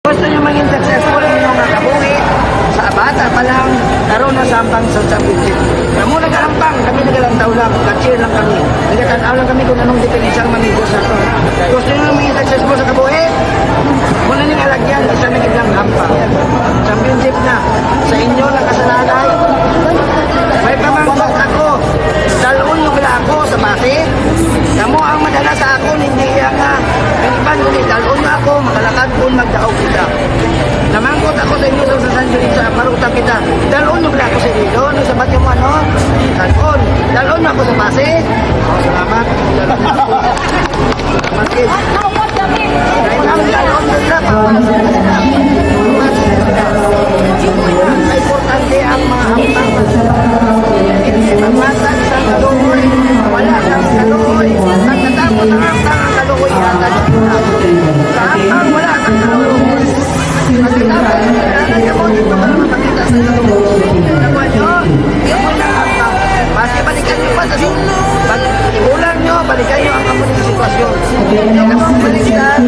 Gusto nyo maging successful ang inyong mga kabuhi, sa bata pa lang, karoon na sambang sa championship. Kamu nagkalampang, kami nagkalantaw lang, ka-cheer lang kami. Nagkatanaw lang kami kung anong definisang manigos na to. Gusto nyo maging successful sa kabuhi? Muna nyo alagyan, isa nagiglang hampang. Championship na, sa inyo nakasalalay. May pamangkot ako, dalon nyo kila ako sa base. Kamu ang madala sa ako, hindi nga, kanipan ko ni dalon nyo ako, makalakad kung magdaog kita. Namangkot ako sa inyo sa San Juan sa paruta kita. Dalon nyo kila ako sa inyo, no, sabat yung ano, dalon. Dalon nyo ako sa base. Salamat. Dalon nyo ako. Maskid. Dahil ang dalon nyo na, importante ang mga hampang. Pagmatag sa kaluhoy, wala siyang kaluhoy. Pagkatapos ang hampang ang kaluhoy, sa hampang wala siyang kaluhoy. Pagkatapos ang kaluhoy, dito para mapakita sa kaluhoy. Nakuha nyo, yamoy ng hampang. Basta balikan nyo pa sa ibulan nyo, balikan nyo ang kamunin sa sitwasyon. Kapag balikan,